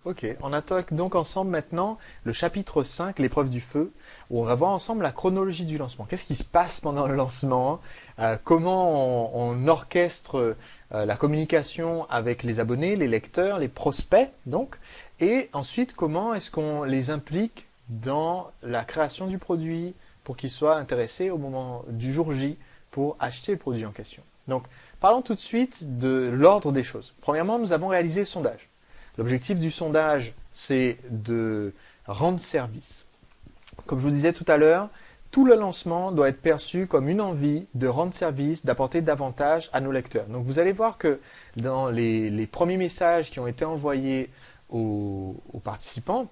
Ok, on attaque donc ensemble maintenant le chapitre 5, l'épreuve du feu, où on va voir ensemble la chronologie du lancement. Qu'est-ce qui se passe pendant le lancement? Comment on orchestre la communication avec les abonnés, les lecteurs, les prospects, donc, et ensuite comment est-ce qu'on les implique dans la création du produit pour qu'ils soient intéressés au moment du jour J pour acheter le produit en question. Donc, parlons tout de suite de l'ordre des choses. Premièrement, nous avons réalisé le sondage. L'objectif du sondage, c'est de rendre service. Comme je vous disais tout à l'heure, tout le lancement doit être perçu comme une envie de rendre service, d'apporter davantage à nos lecteurs. Donc vous allez voir que dans les premiers messages qui ont été envoyés aux participants,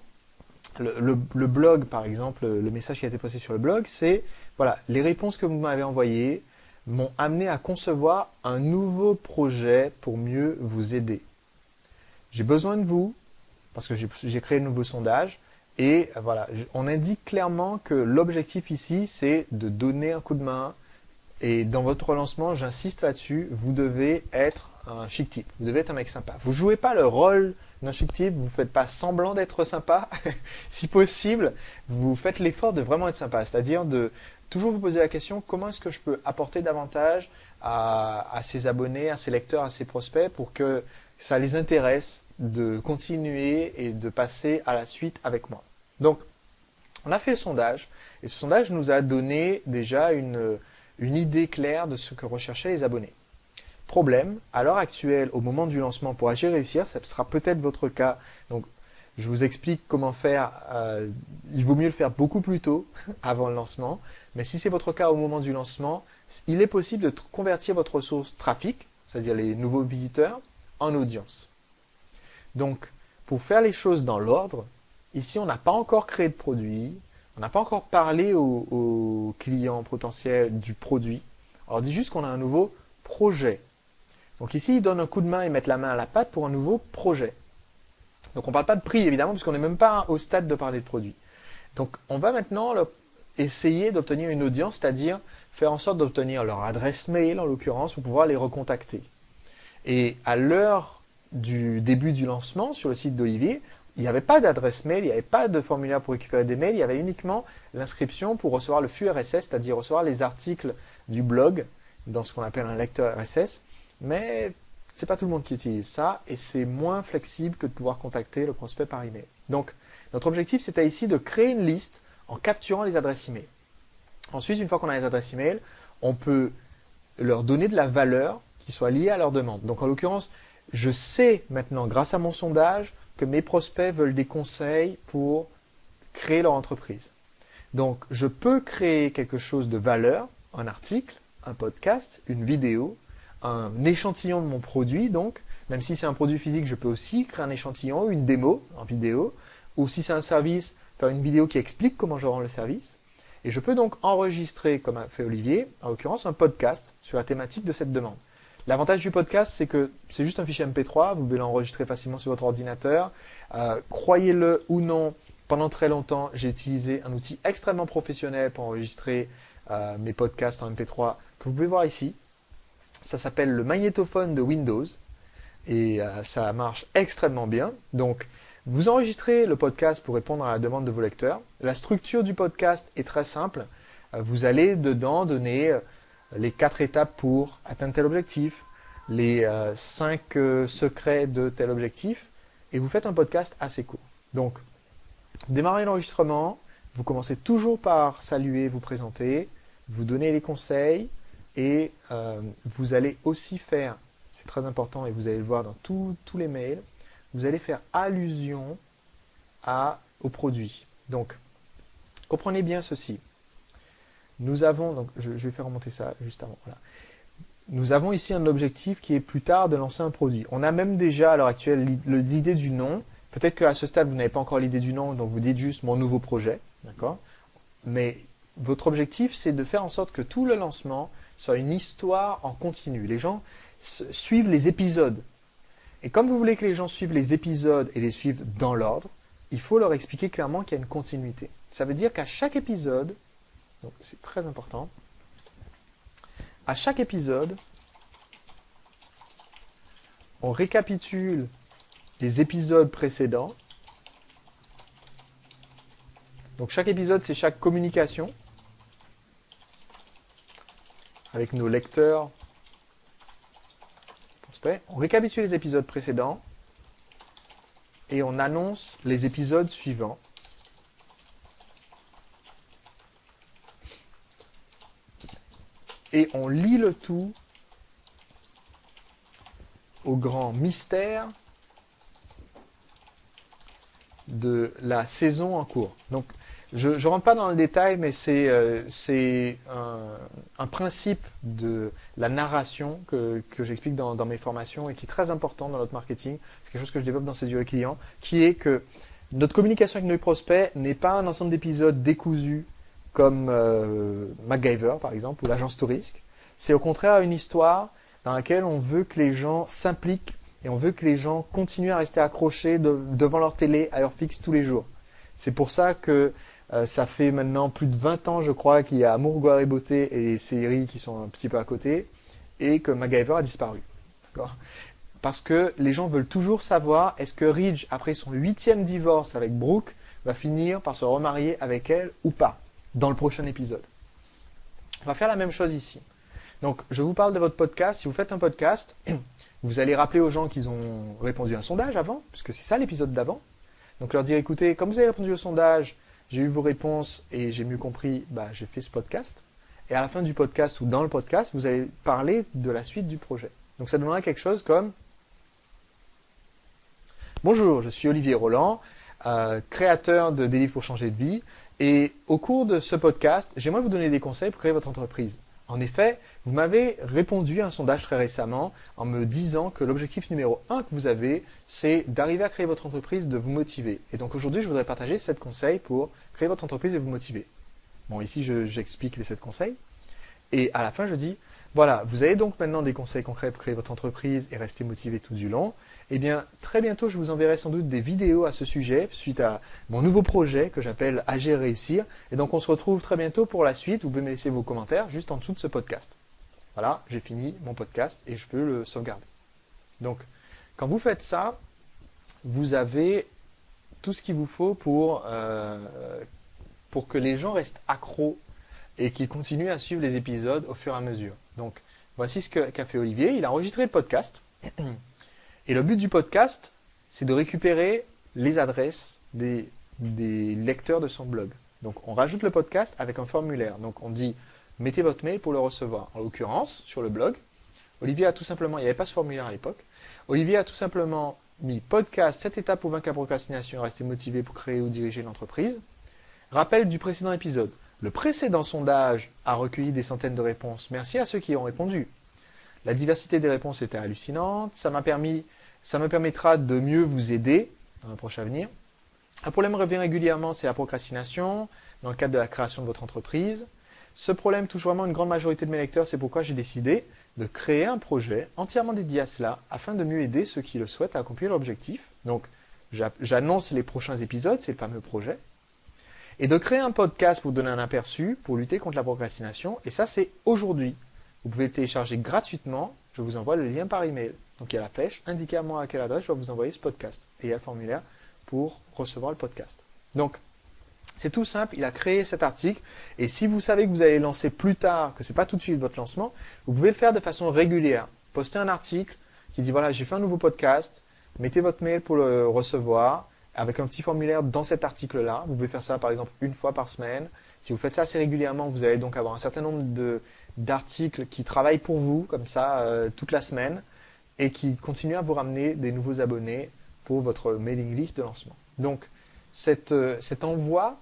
le blog par exemple, le message qui a été posté sur le blog, c'est voilà, les réponses que vous m'avez envoyées m'ont amené à concevoir un nouveau projet pour mieux vous aider. J'ai besoin de vous, parce que j'ai créé le nouveau sondage, et voilà, on indique clairement que l'objectif ici, c'est de donner un coup de main, et dans votre lancement, j'insiste là-dessus, vous devez être un chic type, vous devez être un mec sympa. Vous jouez pas le rôle d'un chic type, vous faites pas semblant d'être sympa, si possible, vous faites l'effort de vraiment être sympa, c'est-à-dire de toujours vous poser la question, comment est-ce que je peux apporter davantage à ces abonnés, à ces lecteurs, à ces prospects, pour que ça les intéresse de continuer et de passer à la suite avec moi. Donc, on a fait le sondage, et ce sondage nous a donné déjà une idée claire de ce que recherchaient les abonnés. Problème, à l'heure actuelle, au moment du lancement, pour agir et réussir, ça sera peut-être votre cas. Donc, je vous explique comment faire. Il vaut mieux le faire beaucoup plus tôt, avant le lancement. Mais si c'est votre cas au moment du lancement, il est possible de convertir votre ressource trafic, c'est-à-dire les nouveaux visiteurs, en audience. Donc, pour faire les choses dans l'ordre, ici, on n'a pas encore créé de produit, on n'a pas encore parlé aux clients potentiels du produit. On leur dit juste qu'on a un nouveau projet. Donc ici, ils donnent un coup de main et mettent la main à la pâte pour un nouveau projet. Donc on ne parle pas de prix, évidemment, puisqu'on n'est même pas au stade de parler de produit. Donc on va maintenant essayer d'obtenir une audience, c'est-à-dire faire en sorte d'obtenir leur adresse mail, en l'occurrence, pour pouvoir les recontacter. Et à l'heure du début du lancement sur le site d'Olivier, il n'y avait pas d'adresse mail, il n'y avait pas de formulaire pour récupérer des mails, il y avait uniquement l'inscription pour recevoir le flux RSS, c'est-à-dire recevoir les articles du blog dans ce qu'on appelle un lecteur RSS. Mais c'est pas tout le monde qui utilise ça et c'est moins flexible que de pouvoir contacter le prospect par email. Donc, notre objectif, c'était ici de créer une liste en capturant les adresses email. Ensuite, une fois qu'on a les adresses email, on peut leur donner de la valeur qui soit liée à leur demande. Donc, en l'occurrence, je sais maintenant, grâce à mon sondage, que mes prospects veulent des conseils pour créer leur entreprise. Donc, je peux créer quelque chose de valeur, un article, un podcast, une vidéo, un échantillon de mon produit. Donc, même si c'est un produit physique, je peux aussi créer un échantillon, une démo en vidéo. Ou si c'est un service, faire une vidéo qui explique comment je rends le service. Et je peux donc enregistrer, comme a fait Olivier, en l'occurrence un podcast sur la thématique de cette demande. L'avantage du podcast, c'est que c'est juste un fichier MP3, vous pouvez l'enregistrer facilement sur votre ordinateur. Croyez-le ou non, pendant très longtemps, j'ai utilisé un outil extrêmement professionnel pour enregistrer mes podcasts en MP3 que vous pouvez voir ici. Ça s'appelle le magnétophone de Windows et ça marche extrêmement bien. Donc, vous enregistrez le podcast pour répondre à la demande de vos lecteurs. La structure du podcast est très simple. Vous allez dedans donner les 4 étapes pour atteindre tel objectif, les 5 secrets de tel objectif, et vous faites un podcast assez court. Donc, démarrez l'enregistrement, vous commencez toujours par saluer, vous présenter, vous donner les conseils, et vous allez aussi faire, c'est très important et vous allez le voir dans tous les mails, vous allez faire allusion au produit. Donc, comprenez bien ceci. Nous avons, donc je vais faire remonter ça juste avant. Voilà. Nous avons ici un objectif qui est plus tard de lancer un produit. On a même déjà à l'heure actuelle l'idée du nom. Peut-être qu'à ce stade, vous n'avez pas encore l'idée du nom, donc vous dites juste mon nouveau projet. D'accord ? Mais votre objectif, c'est de faire en sorte que tout le lancement soit une histoire en continu. Les gens suivent les épisodes. Et comme vous voulez que les gens suivent les épisodes et les suivent dans l'ordre, il faut leur expliquer clairement qu'il y a une continuité. Ça veut dire qu'à chaque épisode, donc c'est très important, à chaque épisode, on récapitule les épisodes précédents Donc chaque épisode, c'est chaque communication avec nos lecteurs, prospects. On récapitule les épisodes précédents et on annonce les épisodes suivants. Et on lit le tout au grand mystère de la saison en cours. Donc, je ne rentre pas dans le détail, mais c'est un principe de la narration que j'explique dans mes formations et qui est très important dans notre marketing. C'est quelque chose que je développe dans Séduire les clients, qui est que notre communication avec nos prospects n'est pas un ensemble d'épisodes décousus comme MacGyver, par exemple, ou l'agence Touriste. C'est au contraire une histoire dans laquelle on veut que les gens s'impliquent et on veut que les gens continuent à rester accrochés devant leur télé à heure fixe tous les jours. C'est pour ça que ça fait maintenant plus de 20 ans, je crois, qu'il y a Amour, Gloire et Beauté et les séries qui sont un petit peu à côté, et que MacGyver a disparu. Parce que les gens veulent toujours savoir, est-ce que Ridge, après son 8e divorce avec Brooke, va finir par se remarier avec elle ou pas, dans le prochain épisode. On va faire la même chose ici. Donc, je vous parle de votre podcast. Si vous faites un podcast, vous allez rappeler aux gens qu'ils ont répondu à un sondage avant, puisque c'est ça l'épisode d'avant. Donc, leur dire, écoutez, comme vous avez répondu au sondage, j'ai eu vos réponses et j'ai mieux compris, j'ai fait ce podcast. Et à la fin du podcast ou dans le podcast, vous allez parler de la suite du projet. Donc, ça donnera quelque chose comme « Bonjour, je suis Olivier Roland, créateur de Des livres pour changer de vie. Et au cours de ce podcast, j'aimerais vous donner des conseils pour créer votre entreprise. En effet, vous m'avez répondu à un sondage très récemment en me disant que l'objectif numéro 1 que vous avez, c'est d'arriver à créer votre entreprise, de vous motiver. Et donc aujourd'hui, je voudrais partager 7 conseils pour créer votre entreprise et vous motiver. » Bon, ici, j'explique les 7 conseils. Et à la fin, je dis, voilà, vous avez donc maintenant des conseils concrets pour créer votre entreprise et rester motivé tout du long. Eh bien, très bientôt, je vous enverrai sans doute des vidéos à ce sujet suite à mon nouveau projet que j'appelle Agir et Réussir. Et donc, on se retrouve très bientôt pour la suite. Vous pouvez me laisser vos commentaires juste en dessous de ce podcast. Voilà, j'ai fini mon podcast et je peux le sauvegarder. Donc, quand vous faites ça, vous avez tout ce qu'il vous faut pour que les gens restent accros et qu'ils continuent à suivre les épisodes au fur et à mesure. Donc, voici ce qu'a fait Olivier. Il a enregistré le podcast. Et le but du podcast, c'est de récupérer les adresses des lecteurs de son blog. Donc, on rajoute le podcast avec un formulaire. Donc, on dit, mettez votre mail pour le recevoir. En l'occurrence, sur le blog, Olivier a tout simplement, il n'y avait pas ce formulaire à l'époque, Olivier a tout simplement mis podcast, 7 étapes pour vaincre la procrastination et rester motivé pour créer ou diriger l'entreprise. Rappel du précédent épisode. Le précédent sondage a recueilli des centaines de réponses. Merci à ceux qui ont répondu. La diversité des réponses était hallucinante. Ça me permettra de mieux vous aider dans le prochain avenir. Un problème revient régulièrement, c'est la procrastination dans le cadre de la création de votre entreprise. Ce problème touche vraiment une grande majorité de mes lecteurs. C'est pourquoi j'ai décidé de créer un projet entièrement dédié à cela afin de mieux aider ceux qui le souhaitent à accomplir l'objectif. Donc, j'annonce les prochains épisodes, c'est le fameux projet. Et de créer un podcast pour vous donner un aperçu, pour lutter contre la procrastination. Et ça, c'est aujourd'hui. Vous pouvez le télécharger gratuitement. Je vous envoie le lien par email. Donc, il y a la flèche. Indiquez à moi à quelle adresse je dois vous envoyer ce podcast. Et il y a le formulaire pour recevoir le podcast. Donc, c'est tout simple. Il a créé cet article. Et si vous savez que vous allez lancer plus tard, que ce n'est pas tout de suite votre lancement, vous pouvez le faire de façon régulière. Postez un article qui dit, voilà, j'ai fait un nouveau podcast. Mettez votre mail pour le recevoir avec un petit formulaire dans cet article-là. Vous pouvez faire ça, par exemple, une fois par semaine. Si vous faites ça assez régulièrement, vous allez donc avoir un certain nombre d'articles qui travaillent pour vous, comme ça, toute la semaine, et qui continuent à vous ramener des nouveaux abonnés pour votre mailing list de lancement. Donc, cet envoi,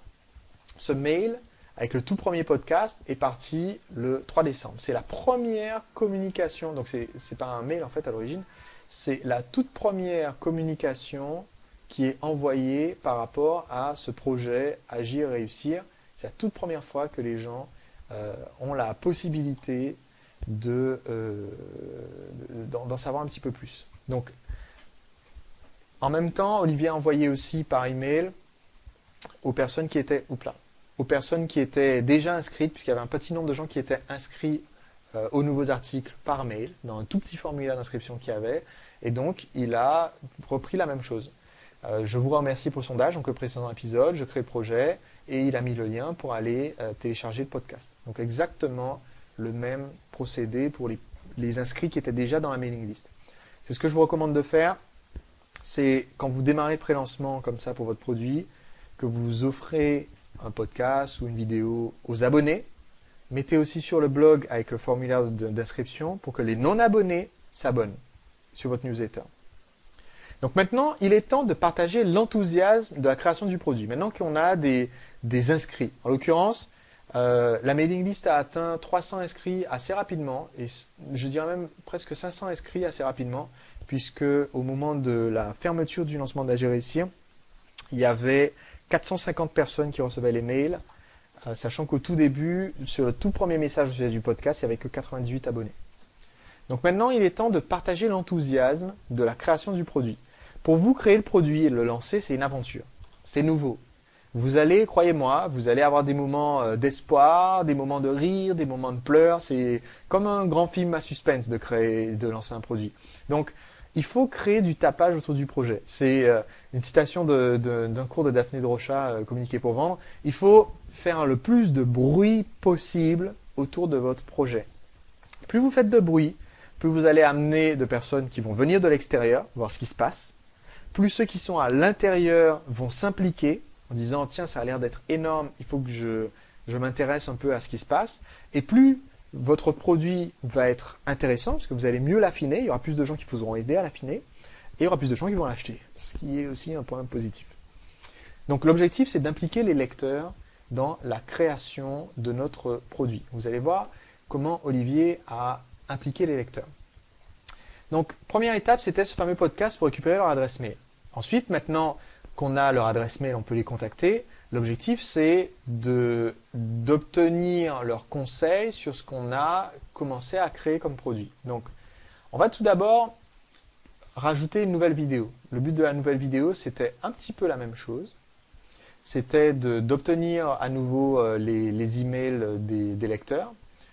ce mail, avec le tout premier podcast, est parti le 3 décembre. C'est la première communication, donc c'est pas un mail en fait à l'origine, c'est la toute première communication qui est envoyée par rapport à ce projet Agir et Réussir. C'est la toute première fois que les gens ont la possibilité d'en savoir un petit peu plus. Donc, en même temps, Olivier a envoyé aussi par email aux personnes qui étaient, déjà inscrites, puisqu'il y avait un petit nombre de gens qui étaient inscrits aux nouveaux articles par mail, dans un tout petit formulaire d'inscription qu'il y avait, et donc il a repris la même chose. Je vous remercie pour le sondage, donc le précédent épisode, je crée le projet, et il a mis le lien pour aller télécharger le podcast. Donc exactement le même procédé pour les inscrits qui étaient déjà dans la mailing list. C'est ce que je vous recommande de faire. C'est quand vous démarrez le pré-lancement comme ça pour votre produit, que vous offrez un podcast ou une vidéo aux abonnés. Mettez aussi sur le blog avec le formulaire d'inscription pour que les non-abonnés s'abonnent sur votre newsletter. Donc maintenant, il est temps de partager l'enthousiasme de la création du produit. Maintenant qu'on a des inscrits. En l'occurrence, la mailing list a atteint 300 inscrits assez rapidement, et je dirais même presque 500 inscrits assez rapidement, puisque au moment de la fermeture du lancement d'Agir Réussir, il y avait 450 personnes qui recevaient les mails, sachant qu'au tout début, sur le tout premier message du podcast, il n'y avait que 98 abonnés. Donc maintenant, il est temps de partager l'enthousiasme de la création du produit. Pour vous, créer le produit et le lancer, c'est une aventure. C'est nouveau. Vous allez, croyez-moi, vous allez avoir des moments d'espoir, des moments de rire, des moments de pleurs. C'est comme un grand film à suspense de lancer un produit. Donc, il faut créer du tapage autour du projet. C'est une citation d'un cours de Daphné de Rocha, Communiquer pour vendre. Il faut faire le plus de bruit possible autour de votre projet. Plus vous faites de bruit, plus vous allez amener de personnes qui vont venir de l'extérieur, voir ce qui se passe. Plus ceux qui sont à l'intérieur vont s'impliquer en disant « Tiens, ça a l'air d'être énorme, il faut que je m'intéresse un peu à ce qui se passe. » Et plus votre produit va être intéressant, parce que vous allez mieux l'affiner, il y aura plus de gens qui vous auront aidé à l'affiner, et il y aura plus de gens qui vont l'acheter, ce qui est aussi un point positif. Donc l'objectif, c'est d'impliquer les lecteurs dans la création de notre produit. Vous allez voir comment Olivier a impliqué les lecteurs. Donc, première étape, c'était ce fameux podcast pour récupérer leur adresse mail. Ensuite, maintenant qu'on a leur adresse mail, on peut les contacter. L'objectif, c'est d'obtenir leurs conseils sur ce qu'on a commencé à créer comme produit. Donc, on va tout d'abord rajouter une nouvelle vidéo. Le but de la nouvelle vidéo, c'était un petit peu la même chose. C'était d'obtenir à nouveau les emails des lecteurs.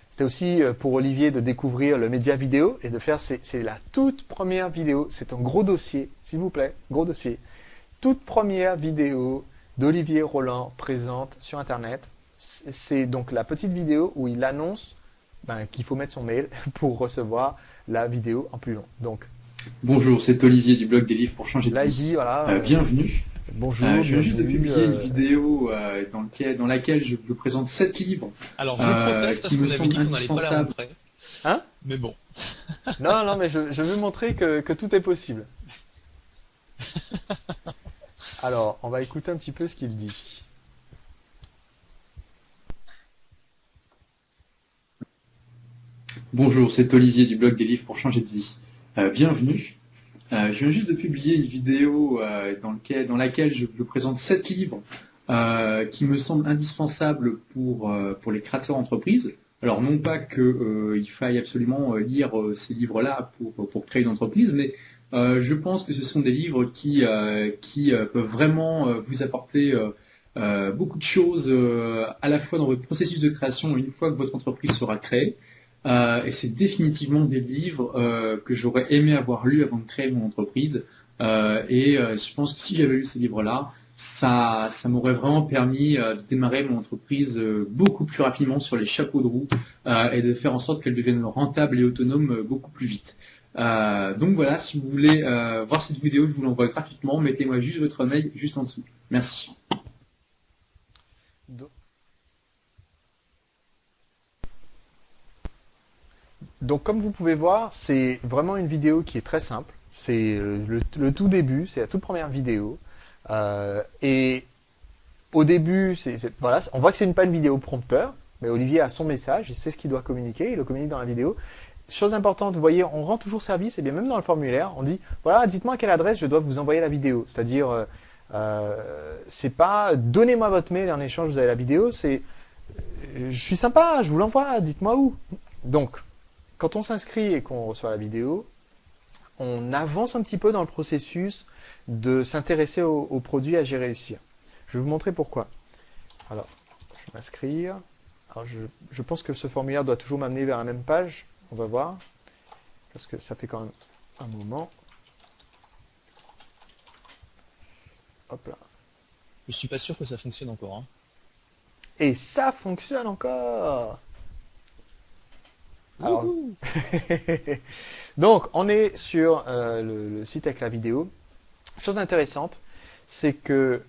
C'était aussi pour Olivier de découvrir le média vidéo et de faire, c'est la toute première vidéo, c'est un gros dossier, s'il vous plaît, gros dossier. Toute première vidéo d'Olivier Roland présente sur Internet. C'est donc la petite vidéo où il annonce qu'il faut mettre son mail pour recevoir la vidéo en plus long. Donc, bonjour, c'est Olivier du blog des livres pour changer de là, il vie. dit, voilà, Bienvenue. bonjour, Je viens juste de bienvenue. publier une vidéo dans laquelle je vous présente 7 livres Alors, je proteste parce qui me qu'on avait dit semblent qu'on n'allait pas la indispensables. montrer. Hein? Mais bon. Non, mais je veux montrer que tout est possible. Alors, on va écouter un petit peu ce qu'il dit. Bonjour, c'est Olivier du blog des livres pour changer de vie. Bienvenue. Je viens juste de publier une vidéo dans laquelle je vous présente 7 livres qui me semblent indispensables pour les créateurs d'entreprises. Alors non pas qu'il faille absolument lire ces livres-là pour créer une entreprise, mais je pense que ce sont des livres qui peuvent vraiment vous apporter beaucoup de choses à la fois dans votre processus de création une fois que votre entreprise sera créée. Et c'est définitivement des livres que j'aurais aimé avoir lus avant de créer mon entreprise. Je pense que si j'avais lu ces livres-là, ça m'aurait vraiment permis de démarrer mon entreprise beaucoup plus rapidement sur les chapeaux de roue et de faire en sorte qu'elle devienne rentable et autonome beaucoup plus vite. Donc voilà, si vous voulez voir cette vidéo, je vous l'envoie gratuitement. Mettez-moi juste votre mail juste en dessous. Merci. Donc comme vous pouvez voir, c'est vraiment une vidéo qui est très simple. C'est le tout début, c'est la toute première vidéo. Et au début, voilà, on voit que c'est pas une vidéo prompteur, mais Olivier a son message, il sait ce qu'il doit communiquer, il le communique dans la vidéo. Chose importante, vous voyez, on rend toujours service, et bien même dans le formulaire, on dit, voilà, dites-moi à quelle adresse je dois vous envoyer la vidéo. C'est-à-dire, c'est pas, donnez-moi votre mail en échange, vous avez la vidéo, c'est, je suis sympa, je vous l'envoie, dites-moi où. Donc, quand on s'inscrit et qu'on reçoit la vidéo, on avance un petit peu dans le processus de s'intéresser au produit Agir Réussir. Je vais vous montrer pourquoi. Alors, je vais m'inscrire. Alors, je pense que ce formulaire doit toujours m'amener vers la même page. On va voir. Parce que ça fait quand même un moment. Hop là. Je suis pas sûr que ça fonctionne encore. Hein. Et ça fonctionne encore. Alors, donc, on est sur le site avec la vidéo. Chose intéressante, c'est que,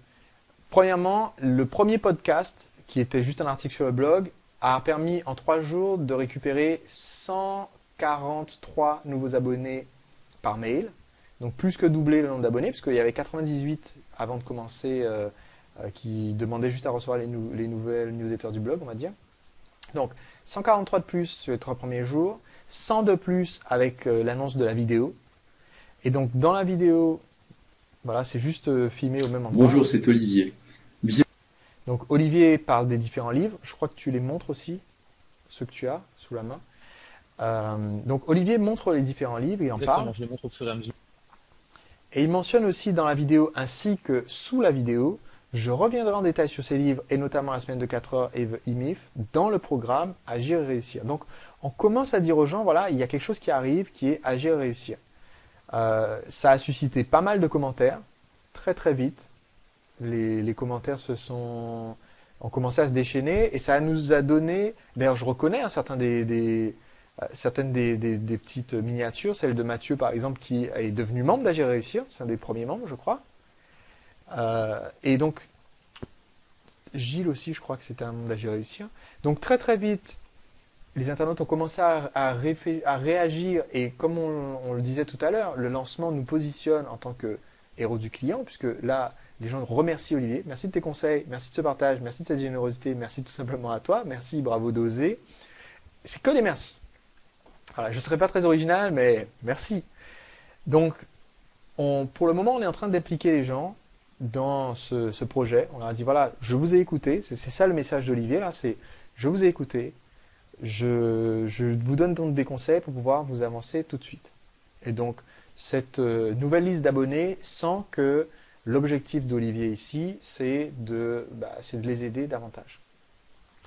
premièrement, le premier podcast, qui était juste un article sur le blog, a permis en 3 jours de récupérer 143 nouveaux abonnés par mail. Donc plus que doubler le nombre d'abonnés, puisqu'il y avait 98 avant de commencer qui demandaient juste à recevoir les nouvelles newsletters du blog, on va dire. Donc 143 de plus sur les 3 premiers jours, 100 de plus avec l'annonce de la vidéo. Et donc dans la vidéo, voilà, c'est juste filmé au même endroit. Bonjour, c'est Olivier. Donc Olivier parle des différents livres. Je crois que tu les montres aussi, ceux que tu as sous la main. Donc Olivier montre les différents livres, il en Exactement, parle. je les montre au fur et à mesure. Et il mentionne aussi dans la vidéo ainsi que sous la vidéo, je reviendrai en détail sur ces livres et notamment la semaine de 4 heures et The E-Myth dans le programme Agir et réussir. Donc on commence à dire aux gens, voilà, il y a quelque chose qui arrive qui est Agir et réussir. Ça a suscité pas mal de commentaires, très très vite. Les commentaires ont commencé à se déchaîner et ça nous a donné, d'ailleurs je reconnais certaines des petites miniatures, celle de Mathieu par exemple qui est devenu membre d'Agir et réussir, c'est un des premiers membres je crois. Et donc Gilles aussi je crois que c'était un membre d'Agir et réussir. Donc très très vite les internautes ont commencé à réagir et comme on le disait tout à l'heure, le lancement nous positionne en tant que héros du client puisque là les gens remercient Olivier, merci de tes conseils, merci de ce partage, merci de cette générosité, merci tout simplement à toi, merci, bravo d'oser. C'est que des merci. Voilà, je ne serai pas très original, mais merci. Donc, pour le moment, on est en train d'impliquer les gens dans ce projet. On leur a dit, voilà, je vous ai écouté, c'est ça le message d'Olivier, là, c'est je vous ai écouté, je vous donne donc des conseils pour pouvoir vous avancer tout de suite. Et donc, cette nouvelle liste d'abonnés sent que l'objectif d'Olivier ici, c'est de les aider davantage.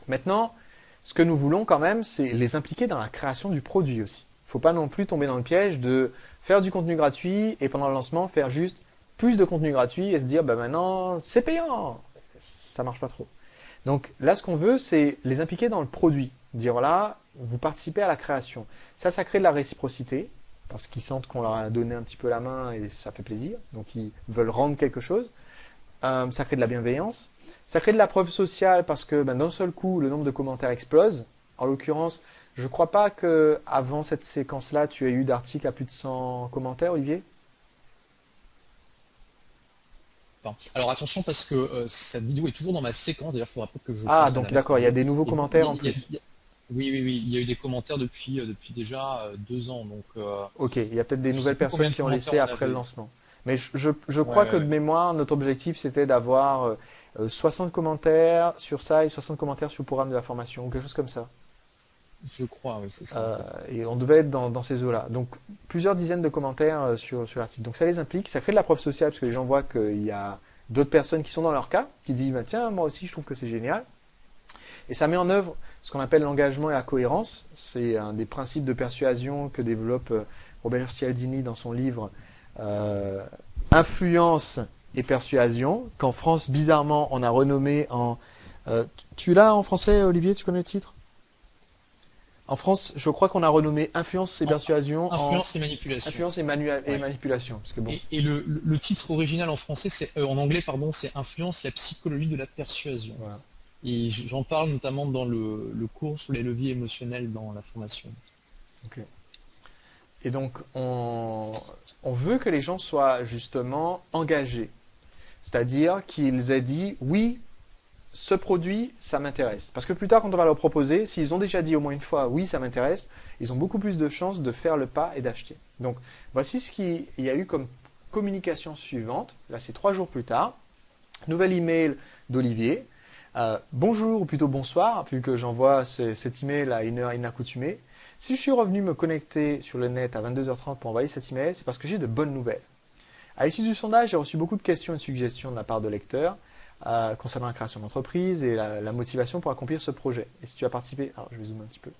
Maintenant, ce que nous voulons quand même, c'est les impliquer dans la création du produit aussi. Il ne faut pas non plus tomber dans le piège de faire du contenu gratuit et pendant le lancement, faire juste plus de contenu gratuit et se dire, maintenant, c'est payant. Ça ne marche pas trop. Donc là, ce qu'on veut, c'est les impliquer dans le produit. Dire, voilà, vous participez à la création. Ça crée de la réciprocité. Parce qu'ils sentent qu'on leur a donné un petit peu la main et ça fait plaisir. Donc ils veulent rendre quelque chose. Ça crée de la bienveillance. Ça crée de la preuve sociale parce que d'un seul coup, le nombre de commentaires explose. En l'occurrence, je ne crois pas qu'avant cette séquence-là, tu aies eu d'articles à plus de 100 commentaires, Olivier. Alors attention parce que cette vidéo est toujours dans ma séquence. D'ailleurs, il faudra peut-être que je Ah, pense à donc la mettre d'accord, à il y a jour. des nouveaux Et commentaires en plus. oui, il y a eu des commentaires depuis déjà 2 ans. Donc, Ok, il y a peut-être des je nouvelles sais plus combien personnes de qui ont commentaires laissé on après le avait. lancement. Mais je crois que de Ouais. mémoire, notre objectif, c'était d'avoir 60 commentaires sur ça et 60 commentaires sur le programme de la formation, ou quelque chose comme ça. Je crois, oui, c'est ça. Et on devait être dans ces eaux-là. Donc, plusieurs dizaines de commentaires sur l'article. Donc, ça les implique. Ça crée de la preuve sociale parce que les gens voient qu'il y a d'autres personnes qui sont dans leur cas, qui disent, bah, tiens, moi aussi, je trouve que c'est génial. Et ça met en œuvre ce qu'on appelle l'engagement et la cohérence. C'est un des principes de persuasion que développe Robert Cialdini dans son livre Influence et persuasion, qu'en France, bizarrement, on a renommé en... tu l'as en français, Olivier, tu connais le titre? En France, je crois qu'on a renommé influence et persuasion en Influence et manipulation. influence et Ouais. manipulation. Parce que bon, Et le titre original en français, en anglais, pardon, c'est Influence, la psychologie de la persuasion. voilà. Et j'en parle notamment dans le cours sur les leviers émotionnels dans la formation. Ok. Et donc, on veut que les gens soient justement engagés. C'est-à-dire qu'ils aient dit, oui, ce produit, ça m'intéresse. Parce que plus tard, quand on va leur proposer, s'ils ont déjà dit au moins une fois, oui, ça m'intéresse, ils ont beaucoup plus de chances de faire le pas et d'acheter. Donc, voici ce qu'il y a eu comme communication suivante. Là, c'est 3 jours plus tard. Nouvel email d'Olivier. Bonjour, ou plutôt bonsoir, vu que j'envoie cet email à une heure inaccoutumée. Si je suis revenu me connecter sur le net à 22h30 pour envoyer cet email, c'est parce que j'ai de bonnes nouvelles. À l'issue du sondage, j'ai reçu beaucoup de questions et de suggestions de la part de lecteurs concernant la création d'entreprise et la motivation pour accomplir ce projet. Et si tu as participé, alors je vais zoomer un petit peu.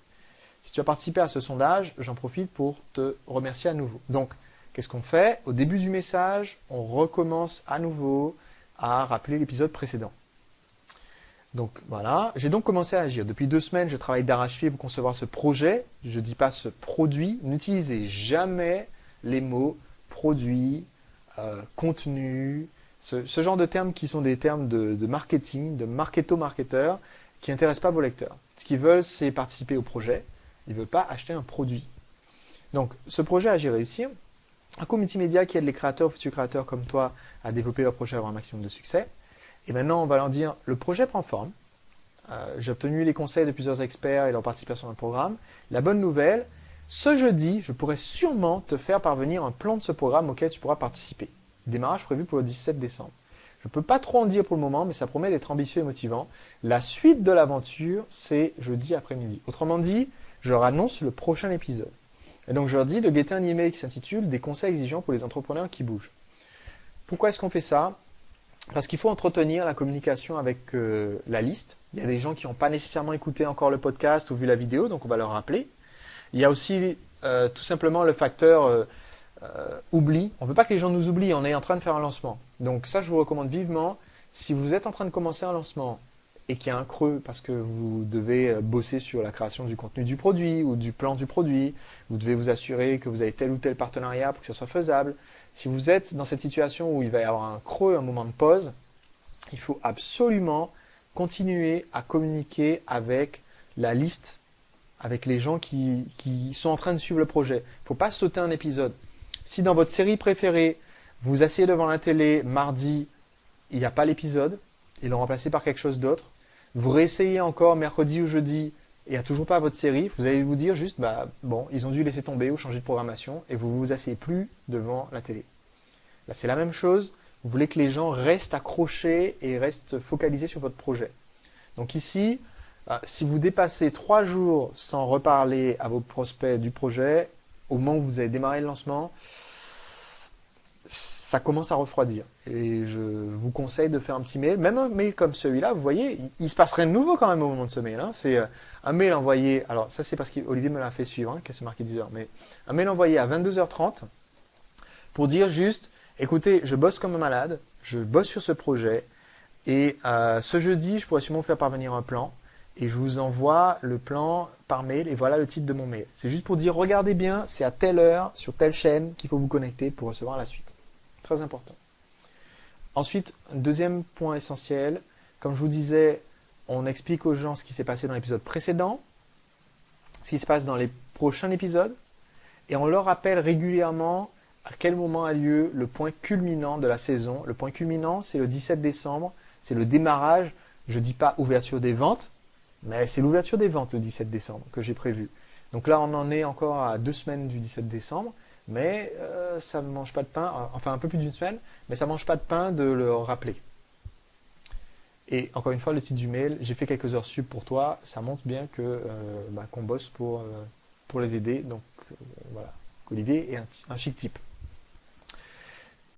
Si tu as participé à ce sondage, j'en profite pour te remercier à nouveau. Donc, qu'est-ce qu'on fait? Au début du message, on recommence à nouveau à rappeler l'épisode précédent. Donc voilà, j'ai donc commencé à agir. Depuis 2 semaines, je travaille d'arrache-pied pour concevoir ce projet. Je ne dis pas ce produit. N'utilisez jamais les mots produit, contenu, ce genre de termes qui sont des termes de marketing, de marketo-marketeur, qui n'intéressent pas vos lecteurs. Ce qu'ils veulent, c'est participer au projet. Ils ne veulent pas acheter un produit. Donc, ce projet Agir Réussir, un community média qui aide les créateurs, futurs créateurs comme toi, à développer leur projet et avoir un maximum de succès. Et maintenant, on va leur dire, le projet prend forme. J'ai obtenu les conseils de plusieurs experts et leur participation dans le programme. La bonne nouvelle, ce jeudi, je pourrais sûrement te faire parvenir un plan de ce programme auquel tu pourras participer. Démarrage prévu pour le 17 décembre. Je ne peux pas trop en dire pour le moment, mais ça promet d'être ambitieux et motivant. La suite de l'aventure, c'est jeudi après-midi. Autrement dit, je leur annonce le prochain épisode. Et donc, je leur dis de guetter un email qui s'intitule « Des conseils exigeants pour les entrepreneurs qui bougent ». Pourquoi est-ce qu'on fait ça? Parce qu'il faut entretenir la communication avec la liste. Il y a des gens qui n'ont pas nécessairement écouté encore le podcast ou vu la vidéo, donc on va leur rappeler. Il y a aussi tout simplement le facteur oubli. On ne veut pas que les gens nous oublient, on est en train de faire un lancement. Donc ça, je vous recommande vivement. Si vous êtes en train de commencer un lancement et qu'il y a un creux parce que vous devez bosser sur la création du contenu du produit ou du plan du produit, vous devez vous assurer que vous avez tel ou tel partenariat pour que ce soit faisable. Si vous êtes dans cette situation où il va y avoir un creux, un moment de pause, il faut absolument continuer à communiquer avec la liste, avec les gens qui sont en train de suivre le projet. Il ne faut pas sauter un épisode. Si dans votre série préférée, vous asseyez devant la télé mardi, il n'y a pas l'épisode, ils l'ont remplacé par quelque chose d'autre, vous réessayez encore mercredi ou jeudi et il n'y a toujours pas votre série, vous allez vous dire juste, bon, ils ont dû laisser tomber ou changer de programmation et vous ne vous asseyez plus devant la télé. Là, c'est la même chose, vous voulez que les gens restent accrochés et restent focalisés sur votre projet. Donc ici, si vous dépassez 3 jours sans reparler à vos prospects du projet, au moment où vous avez démarré le lancement, ça commence à refroidir. Et je vous conseille de faire un petit mail, même un mail comme celui-là, vous voyez, il se passe rien de nouveau quand même au moment de ce mail. Hein. C'est un mail envoyé, alors ça c'est parce qu'Olivier me l'a fait suivre, hein, que c'est marqué 10 heures, mais un mail envoyé à 22h30 pour dire juste, écoutez, je bosse comme un malade, je bosse sur ce projet, et ce jeudi, je pourrais sûrement vous faire parvenir un plan. Et je vous envoie le plan par mail et voilà le titre de mon mail. C'est juste pour dire, regardez bien, c'est à telle heure, sur telle chaîne qu'il faut vous connecter pour recevoir la suite. Très important. Ensuite, deuxième point essentiel, comme je vous disais, on explique aux gens ce qui s'est passé dans l'épisode précédent, ce qui se passe dans les prochains épisodes, et on leur rappelle régulièrement à quel moment a lieu le point culminant de la saison. Le point culminant, c'est le 17 décembre, c'est le démarrage, je ne dis pas ouverture des ventes, mais c'est l'ouverture des ventes le 17 décembre que j'ai prévu. Donc là, on en est encore à 2 semaines du 17 décembre, mais ça ne mange pas de pain, enfin un peu plus d'une semaine, mais ça ne mange pas de pain de le rappeler. Et encore une fois, le titre du mail, j'ai fait quelques heures sub pour toi, ça montre bien que qu'on bosse pour les aider. Donc voilà, Olivier est un chic type.